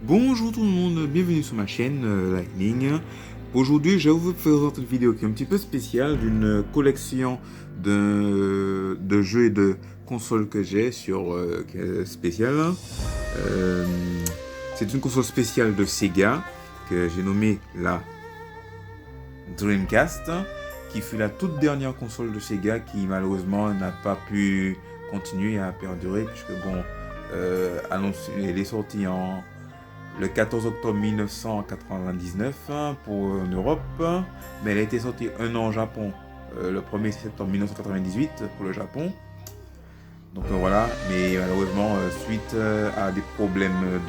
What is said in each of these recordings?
Bonjour tout le monde, bienvenue sur ma chaîne Lightning. Aujourd'hui, je vais vous présenter une vidéo qui est un petit peu spéciale d'une collection de jeux et de consoles que j'ai qui est spéciale. Euh, c'est une console spéciale de Sega que j'ai nommée la Dreamcast, qui fut la toute dernière console de Sega qui malheureusement n'a pas pu continuer à perdurer puisque elle est sortie le 14 octobre 1999 pour en Europe, mais elle a été sortie un an au Japon le 1er septembre 1998 pour le Japon. Donc voilà, mais malheureusement, suite à des problèmes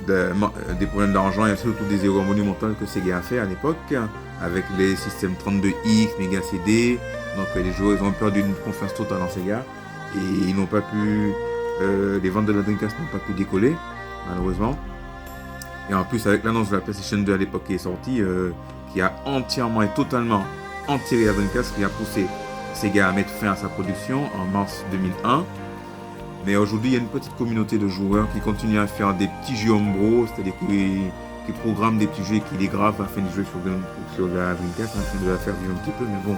des problèmes d'argent et surtout des erreurs monumentales que Sega a fait à l'époque, avec les systèmes 32X, Mega CD, donc les joueurs ont perdu une confiance totale en Sega et ils n'ont pas pu les ventes de la Dreamcast n'ont pas pu décoller, malheureusement. Et en plus, avec l'annonce de la PlayStation 2 à l'époque qui est sortie, qui a entièrement et totalement enterré la Dreamcast, qui a poussé Sega à mettre fin à sa production en mars 2001. Mais aujourd'hui, il y a une petite communauté de joueurs qui continuent à faire des petits jeux Umbro, c'est-à-dire qui programment des petits jeux et qui les gravent afin de jouer sur la Dreamcast, afin de la faire vivre un petit peu. Mais bon,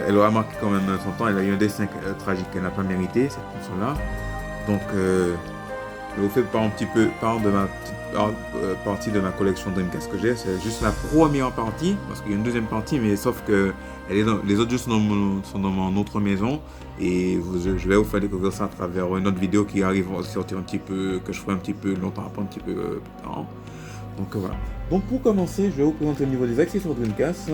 elle aura marqué quand même son temps. Elle a eu un destin tragique qu'elle n'a pas mérité, cette console-là. Donc, je vous fais part un petit peu part de ma petite partie de ma collection Dreamcast que j'ai. C'est juste la première partie, parce qu'il y a une deuxième partie, mais sauf que les autres jeux sont dans mon autre maison. Et je vais vous faire découvrir ça à travers une autre vidéo qui arrive à sortir un petit peu, que je ferai un petit peu longtemps après, un petit peu plus tard. Donc voilà. Donc pour commencer, je vais vous présenter au niveau des accessoires Dreamcast.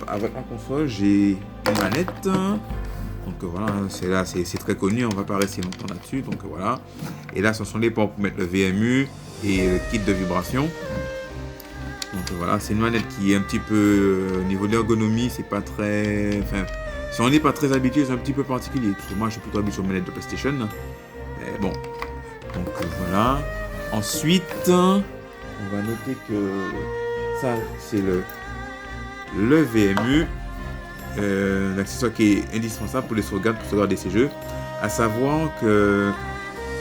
Avec la console, j'ai une manette. Donc voilà, c'est très connu, on va pas rester longtemps là-dessus. Donc voilà. Et là, ce sont les ports pour mettre le VMU et le kit de vibration. Donc voilà, c'est une manette qui est un petit peu au niveau de l'ergonomie, c'est pas très. Enfin, si on n'est pas très habitué, c'est un petit peu particulier. Parce que moi, je suis plutôt habitué aux manettes de PlayStation. Mais bon. Donc voilà. Ensuite, on va noter que ça, c'est le VMU. L'accessoire qui est indispensable pour les sauvegardes, pour sauvegarder ces jeux. À savoir que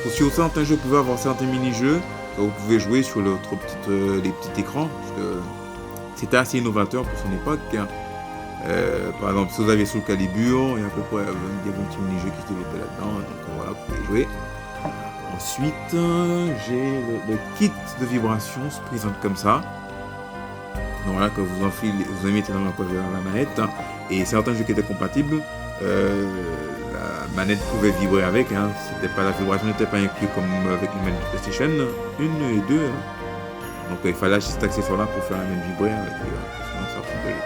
sur certains jeux, vous pouvez avoir certains mini-jeux que vous pouvez jouer sur les petits écrans. Parce que c'était assez innovateur pour son époque. Par exemple, si vous avez Soul Calibur, il y a à peu près des bons petits mini-jeux qui se développaient là-dedans. Donc voilà, vous pouvez jouer. Ensuite, j'ai le kit de vibration se présente comme ça. Donc voilà, que vous mettez dans la manette. Et certains jeux qui étaient compatibles, la manette pouvait vibrer avec. La vibration n'était pas inclue comme avec les manettes de PlayStation 1 et 2. Donc il fallait acheter cet accessoire-là pour faire la manette vibrer avec sinon ça pouvait.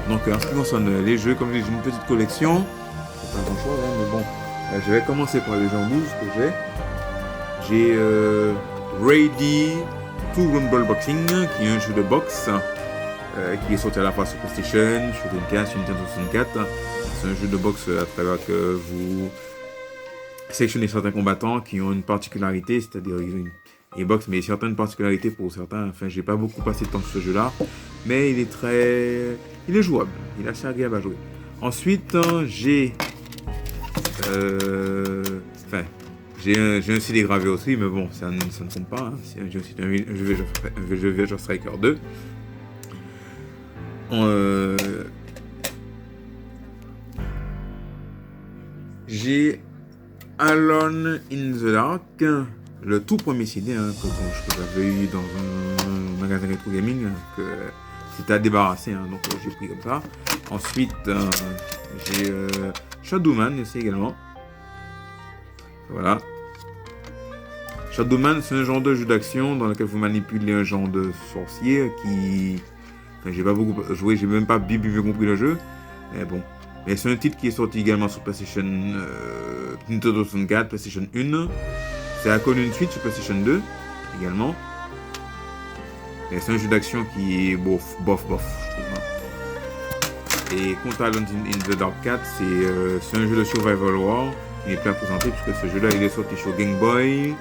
Donc en ce qui concerne les jeux, comme j'ai une petite collection, c'est pas grand-chose, mais bon, je vais commencer par les jeux en loose que j'ai. J'ai Ready to Rumble Boxing, qui est un jeu de boxe. Qui est sorti à la fois sur PlayStation, sur Dreamcast, sur Nintendo 64. C'est un jeu de boxe à travers que vous sélectionnez certains combattants qui ont une particularité, c'est-à-dire ils boxent, mais certaines particularités pour certains. Enfin, j'ai pas beaucoup passé de temps sur ce jeu-là, mais il est jouable, il est assez agréable à jouer. Ensuite, j'ai un CD gravé aussi, mais bon, ça ne compte pas. C'est un jeu Virtua Striker 2. J'ai Alone in the Dark, le tout premier CD que j'avais eu dans un magasin rétro gaming, que c'était à débarrasser, donc j'ai pris comme ça. Ensuite, j'ai Shadowman aussi également. Voilà. Shadowman, c'est un genre de jeu d'action dans lequel vous manipulez un genre de sorcier qui... Enfin, j'ai pas beaucoup joué, j'ai même pas bien compris le jeu. Mais bon. Mais c'est un titre qui est sorti également sur PlayStation Nintendo 64, PlayStation 1. Ça a connu une suite sur PlayStation 2 également. Et c'est un jeu d'action qui est bof, je trouve. Et quant à Alone in the Dark 4, c'est un jeu de survival war qui n'est plus à présenter puisque ce jeu-là il est sorti sur Game Boy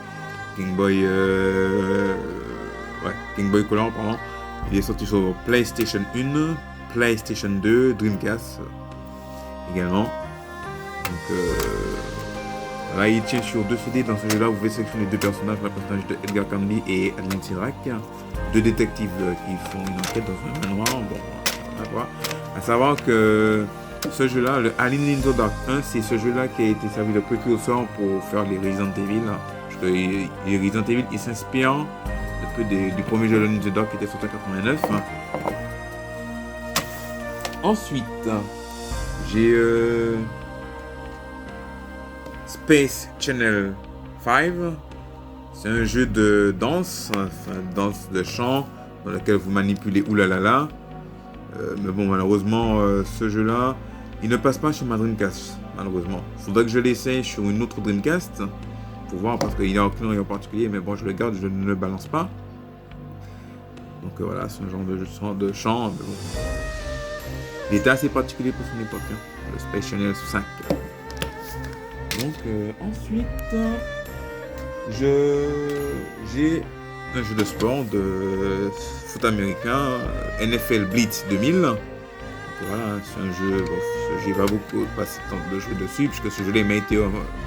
Color, pardon. Il est sorti sur PlayStation 1, PlayStation 2, Dreamcast également. Donc Voilà, il tient sur 2 CD. Dans ce jeu-là, vous pouvez sélectionner 2 personnages, le personnage de Edgar Camby et Adeline Sidrak, 2 détectives qui font une enquête dans un manoir. Bon, voilà. À savoir que ce jeu-là, le Alien in the Dark 1, c'est ce jeu-là qui a été servi de précurseur pour faire les Resident Evil. Parce que les Resident Evil, ils s'inspirent un peu du premier jeu Alien in the Dark qui était sorti en 89. Ensuite, j'ai Space Channel 5. C'est un jeu de danse, danse de chant, dans lequel vous manipulez oulalala. Mais bon, malheureusement, ce jeu-là, il ne passe pas sur ma Dreamcast, malheureusement. Il faudrait que je l'essaye sur une autre Dreamcast, pour voir, parce qu'il n'y a aucun en particulier, mais bon, je le garde, je ne le balance pas. Donc voilà, c'est un genre de jeu de chant, mais bon. Il était assez particulier pour son époque, le Space Channel 5. Donc ensuite, j'ai un jeu de sport de foot américain, NFL Blitz 2000. Donc voilà, c'est un jeu, j'ai pas beaucoup passé de temps de jouer dessus, puisque ce jeu-là m'a été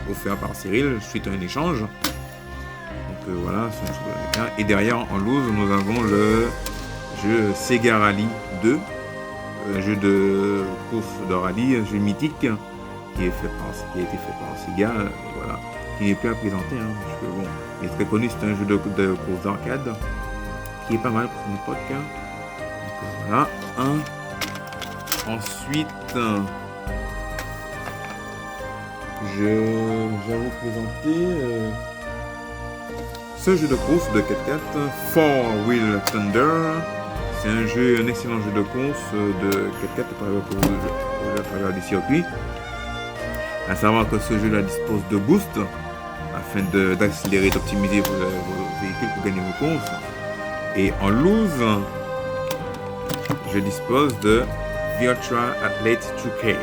offert par Cyril suite à un échange. Donc voilà, c'est un jeu américain. Et derrière, en loose, nous avons le jeu Sega Rally 2. Un jeu de course de rallye, un jeu mythique qui a été fait par Sega, voilà, qui n'est plus à présenter, parce que bon, il est très connu, c'est un jeu de course d'arcade qui est pas mal pour son époque. Donc voilà, Ensuite, je vais vous présenter ce jeu de course de 4x4, Four Wheel Thunder. C'est un excellent jeu de course de 4x4 à travers des circuits. À savoir que ce jeu-là dispose de boost afin d'accélérer et d'optimiser vos véhicules pour gagner vos courses. Et en loose, je dispose de Virtua Athlete 2K.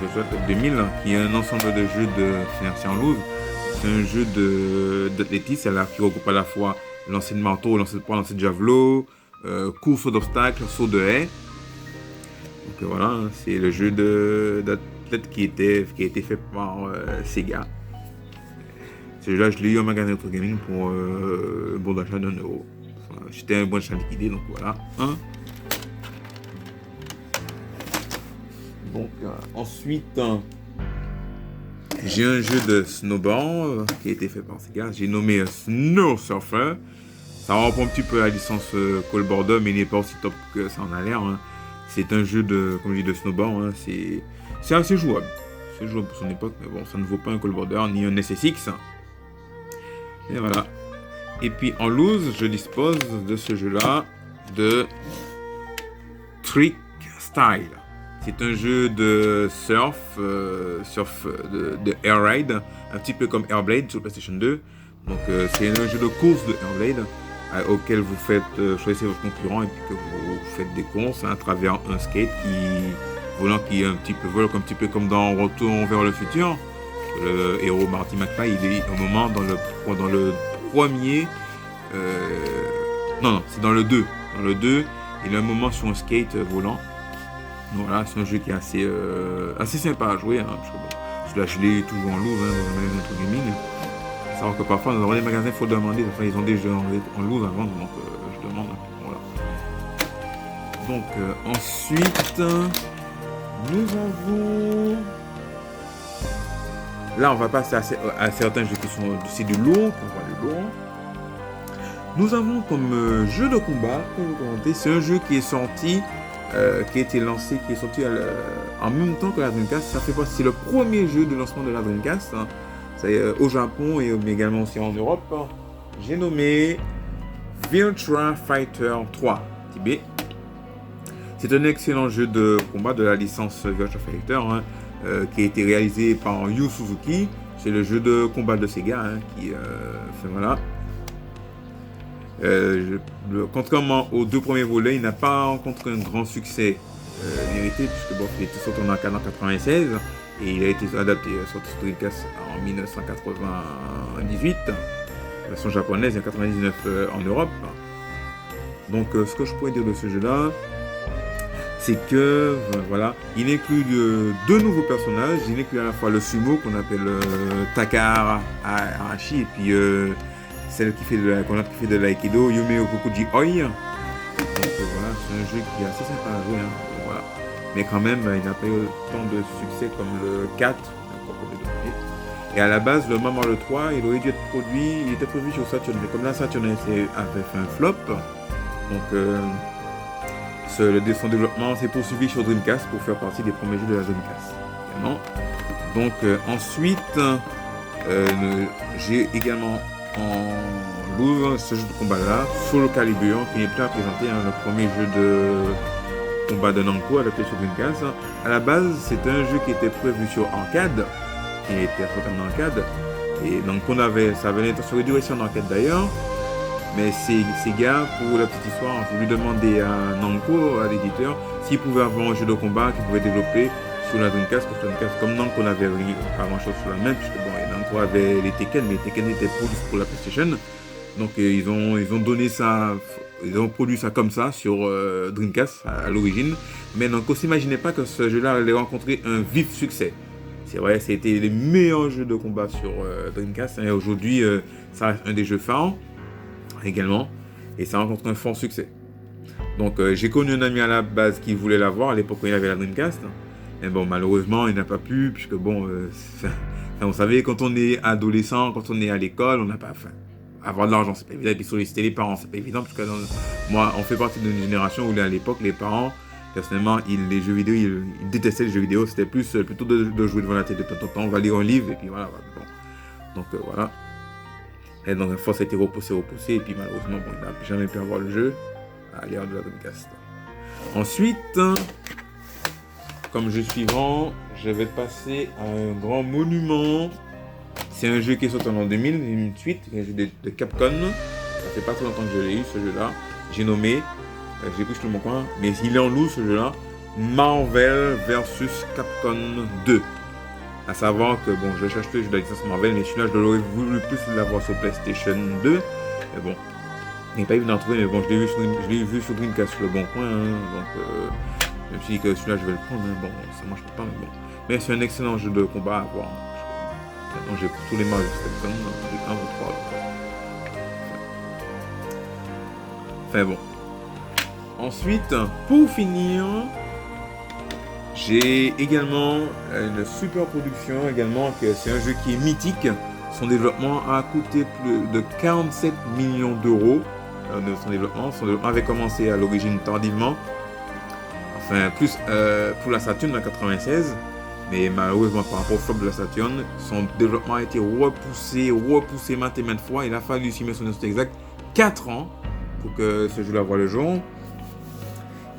Virtua Athlete 2000, qui est un ensemble de jeux financés en loose. C'est un jeu d'athlétisme qui regroupe à la fois lancer de marteau, lancer de poids, lancer de javelot, course d'obstacles, saut de haie. Donc voilà, c'est le jeu d'athlète qui a été fait par Sega. Ce jeu-là, je l'ai eu en magasin Retro Gaming pour un bon d'achat d'€1. Enfin, j'étais un bon achat liquidé, donc voilà. Donc ensuite, j'ai un jeu de snowboard qui a été fait par Sega. J'ai nommé Snow Surfer. Ça reprend un petit peu la licence Call Border, mais il n'est pas aussi top que ça en a l'air. C'est un jeu de snowboard. C'est assez jouable. C'est jouable pour son époque, mais bon, ça ne vaut pas un Call Border ni un SSX. Et voilà. Et puis en loose, je dispose de ce jeu-là de Trick Style. C'est un jeu de surf de Air Ride, un petit peu comme Airblade sur PlayStation 2. Donc c'est un jeu de course de Airblade auquel vous faites choisir votre concurrent et puis que vous faites des courses à travers un skate qui est un petit peu comme dans Retour vers le futur. Le héros Marty McFly, il est au moment dans le premier c'est dans le 2. Dans le 2, il a un moment sur un skate volant. Donc voilà, c'est un jeu qui est assez sympa à jouer, parce que bon, celui-là je l'ai toujours en loose dans le magasin Retro Gaming. Savoir que parfois dans les magasins il faut demander, enfin ils ont des jeux en loose avant, donc je demande. Voilà. Donc ensuite nous avons, là on va passer à certains jeux qui sont c'est du lourd, Nous avons comme jeu de combat, c'est un jeu qui est sorti, qui a été lancé, qui est sorti en même temps que la Dreamcast. C'est le premier jeu de lancement de la Dreamcast. C'est au Japon mais également aussi en Europe. J'ai nommé Virtua Fighter 3 TB. C'est un excellent jeu de combat de la licence Virtua Fighter qui a été réalisé par Yu Suzuki. C'est le jeu de combat de Sega qui fait voilà. Contrairement aux 2 premiers volets, il n'a pas rencontré un grand succès mérité, puisque bon, il était sorti en 1996 et il a été adapté sur Dreamcast en 1998, version japonaise, et en 1999 en Europe. Donc ce que je pourrais dire de ce jeu-là, c'est que, voilà, il inclut deux nouveaux personnages. Il inclut à la fois le sumo qu'on appelle Takahara Arashi et puis celle qui fait de l'aïkido, Yume Okuji Oi. Donc voilà, c'est un jeu qui est assez sympa à jouer. Hein. Voilà. Mais quand même, il n'a pas eu autant de succès comme le 4. Et à la base, le Maman le 3, il aurait dû être produit, il était prévu sur Saturn. Mais comme la Saturn avait fait un flop, donc son développement s'est poursuivi sur Dreamcast pour faire partie des premiers jeux de la Dreamcast. Également. Donc ensuite, j'ai également en loose ce jeu de combat là, Soul Calibur, qui n'est plus à présenter, hein, le premier jeu de combat de Namco adapté sur Dreamcast. À la base, c'était un jeu qui était prévu sur arcade, qui était sorti en arcade, et donc ça avait l'intention de durer sur en arcade d'ailleurs. Mais Sega, pour la petite histoire, ont voulu demander à Namco, à l'éditeur, s'il pouvait avoir un jeu de combat qu'il pouvait développer sur la Dreamcast. Comme Namco n'avait pas grand chose sur la même, puisque bon, Namco avait les Tekken, mais les Tekken étaient produits pour la PlayStation. Donc ils ont donné ça, ils ont produit ça comme ça sur Dreamcast à l'origine. Mais Namco s'imaginait pas que ce jeu-là allait rencontrer un vif succès. C'est vrai, c'était les meilleurs jeux de combat sur Dreamcast. Et aujourd'hui, ça reste un des jeux phares également, et ça rencontre un fort succès. Donc j'ai connu un ami à la base qui voulait l'avoir à l'époque où il avait la Dreamcast, et bon, malheureusement il n'a pas pu, puisque bon, vous savez, quand on est adolescent, quand on est à l'école, on n'a pas avoir de l'argent, c'est pas évident, et puis solliciter les parents, c'est pas évident, parce que moi, on fait partie d'une génération où à l'époque, les parents, personnellement, les jeux vidéo, ils détestaient les jeux vidéo, c'était plutôt de jouer devant la télé de temps en temps, on va lire un livre, et puis voilà, bon. Donc voilà. Et donc, la force a été repoussée, et puis malheureusement, bon, il n'a jamais pu avoir le jeu à l'ère de la Dreamcast. Ensuite, comme jeu suivant, je vais passer à un grand monument. C'est un jeu qui est sorti en 2008, un jeu de Capcom. Ça fait pas très longtemps que je l'ai eu, ce jeu-là. J'ai nommé, j'ai pris sur mon coin, mais il est en loose, ce jeu-là. Marvel vs Capcom 2. À savoir que, bon, je cherche le jeu de la licence Marvel, mais celui-là, je l'aurais voulu plus l'avoir sur PlayStation 2. Mais bon, il n'est pas évident d'en trouver, mais bon, je l'ai vu sur Dreamcast sur le bon coin. Hein, donc, je me suis dit que celui-là, je vais le prendre. Hein, bon, ça marche pas, mais bon. Mais c'est un excellent jeu de combat à voir. Maintenant, j'ai tous les Marvel Capcom, j'ai 1 ou 3. Enfin bon. Ensuite, pour finir, j'ai également une super production également, c'est un jeu qui est mythique. Son développement a coûté plus de 47 millions d'euros. Son développement avait commencé à l'origine tardivement. Enfin, plus pour la Saturn en 96. Mais malheureusement, par rapport au flop de la Saturn, son développement a été repoussé maintes et maintes fois. Il a fallu, si mes souvenirs sont exacts, 4 ans pour que ce jeu-là voie le jour.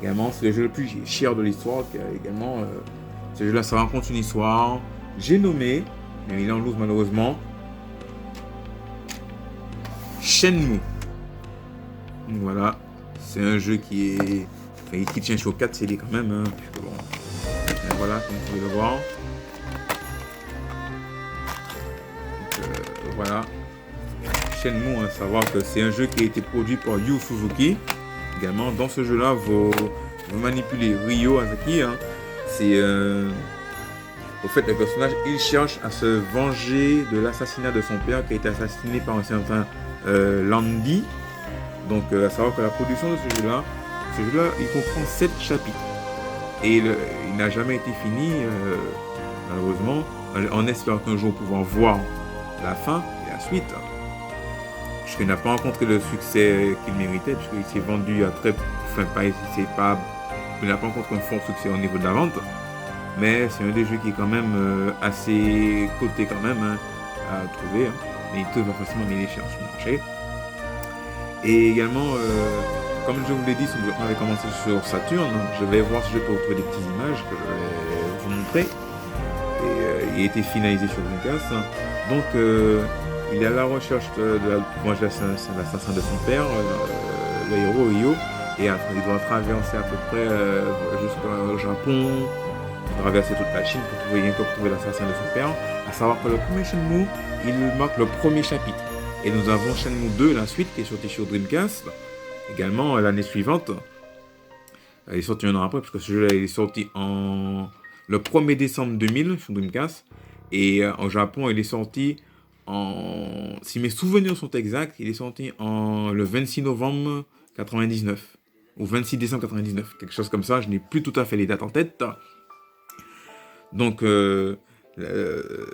Également, c'est le jeu le plus cher de l'histoire. Également, ce jeu-là, ça raconte une histoire. J'ai nommé, mais il est en loose malheureusement, Shenmue. Voilà, c'est un jeu qui tient sur 4 CD quand même. Hein, puisque bon, voilà, comme vous pouvez le voir. Donc, voilà, Shenmue, à savoir que c'est un jeu qui a été produit par Yu Suzuki. Également, dans ce jeu-là, vous manipulez Ryo Azaki. Hein. C'est au fait, le personnage, il cherche à se venger de l'assassinat de son père qui a été assassiné par un certain Landy. Donc, à savoir que la production de ce jeu-là, il comprend 7 chapitres. Et il n'a jamais été fini, malheureusement. On espère qu'un jour pouvoir voir la fin et la suite. Puisqu'il n'a pas rencontré le succès qu'il méritait, puisqu'il s'est vendu à il n'a pas rencontré un fort succès au niveau de la vente. Mais c'est un des jeux qui est quand même assez coté quand même, hein, à trouver. Hein. Mais il trouve facilement, mais il est cher sur le marché. Et également, comme je vous l'ai dit, son développement avait commencé sur Saturn. Je vais voir si je peux retrouver des petites images que je vais vous montrer. Et il a été finalisé sur Dreamcast. Donc, il est à la recherche de la vengeance de l'assassin de son père, le héros Ryo. Et après, il doit traverser à peu près jusqu'au Japon, traverser toute la Chine pour trouver l'assassin de son père. À savoir que le premier Shenmue, il marque le premier chapitre. Et nous avons Shenmue 2, la suite, qui est sortie sur Dreamcast, également l'année suivante. Il est sorti un an après, parce que ce jeu-là, il est sorti le 1er décembre 2000 sur Dreamcast. Et au Japon, il est sorti si mes souvenirs sont exacts, il est sorti le 26 novembre 99. Ou 26 décembre 99. Quelque chose comme ça, je n'ai plus tout à fait les dates en tête. Donc,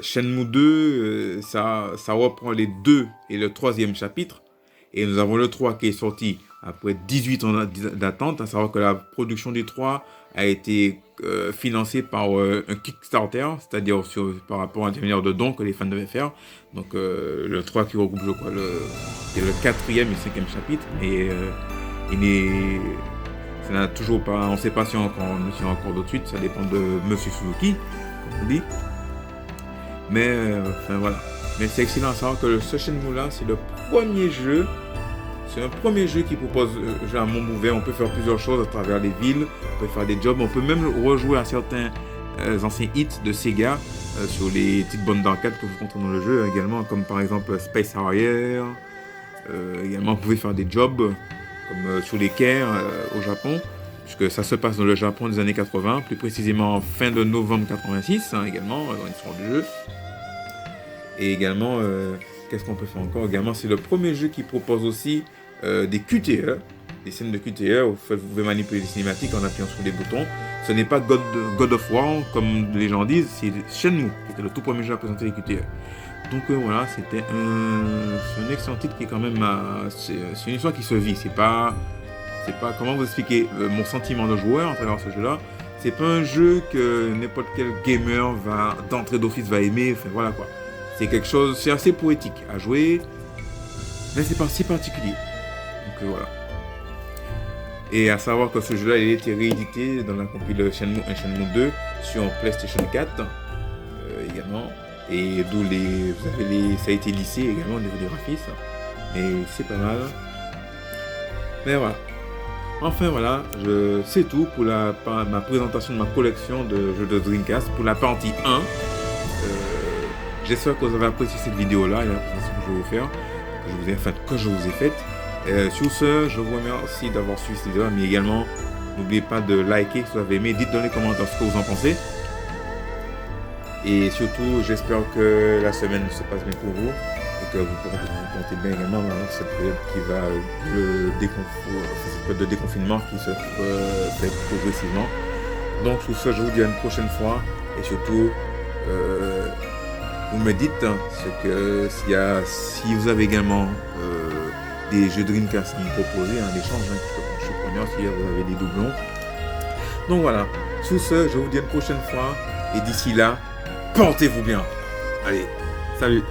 Shenmue 2, ça reprend les 2 et le 3e chapitre. Et nous avons le 3 qui est sorti après 18 ans d'attente, à savoir que la production du 3 a été financée par un Kickstarter, c'est-à-dire par rapport à un intermédiaire de dons que les fans devaient faire. Donc le 3 qui regroupe, je crois, c'est le 4e et 5e chapitre. Mais ça n'a toujours pas, on ne sait pas si on est encore d'autres suites, ça dépend de Monsieur Suzuki, comme on dit. Mais enfin voilà. Mais c'est excellent à savoir que ce Shenmue-là, c'est le premier jeu. C'est un premier jeu qui propose un monde ouvert. On peut faire plusieurs choses à travers les villes. On peut faire des jobs. On peut même rejouer à certains anciens hits de Sega sur les petites bandes d'arcade que vous rencontrez dans le jeu également, comme par exemple Space Harrier. Également, vous pouvez faire des jobs comme sur les quais au Japon, puisque ça se passe dans le Japon des années 80, plus précisément fin de novembre 86, également dans l'histoire du jeu. Et également, qu'est-ce qu'on peut faire encore? Également, c'est le premier jeu qui propose aussi des QTE, des scènes de QTE où vous pouvez manipuler les cinématiques en appuyant sur des boutons. Ce n'est pas God of War, comme les gens disent, c'est Shenmue, qui était le tout premier jeu à présenter les QTE. Donc voilà, c'est un excellent titre qui est quand même... c'est une histoire qui se vit, c'est pas comment vous expliquer mon sentiment de joueur à travers ce jeu-là. C'est pas un jeu que n'importe quel gamer d'entrée d'office va aimer, enfin voilà quoi. C'est quelque chose, c'est assez poétique à jouer, mais c'est pas si particulier. Donc voilà. Et à savoir que ce jeu-là, il a été réédité dans la compile Shenmue 1 Shenmue 2 sur PlayStation 4 également. Et d'où ça a été lissé également au niveau des graphismes. Et c'est pas mal. Mais voilà. Enfin voilà, c'est tout pour ma présentation de ma collection de jeux de Dreamcast pour la partie 1. J'espère que vous avez apprécié cette vidéo-là et la présentation que je vais vous faire, que je vous ai faite. Sur ce, je vous remercie d'avoir suivi cette vidéo, mais également, n'oubliez pas de liker si vous avez aimé, dites dans les commentaires ce que vous en pensez. Et surtout, j'espère que la semaine se passe bien pour vous et que vous pourrez vous porter bien également dans cette période qui va cette période de déconfinement qui se fait progressivement. Donc sur ce, je vous dis à une prochaine fois et surtout, vous me dites si vous avez également des jeux Dreamcast à me proposer, des changes, je suis preneur si vous avez des doublons. Donc voilà, sur ce, je vous dis à une prochaine fois et d'ici là, portez-vous bien. Allez, salut.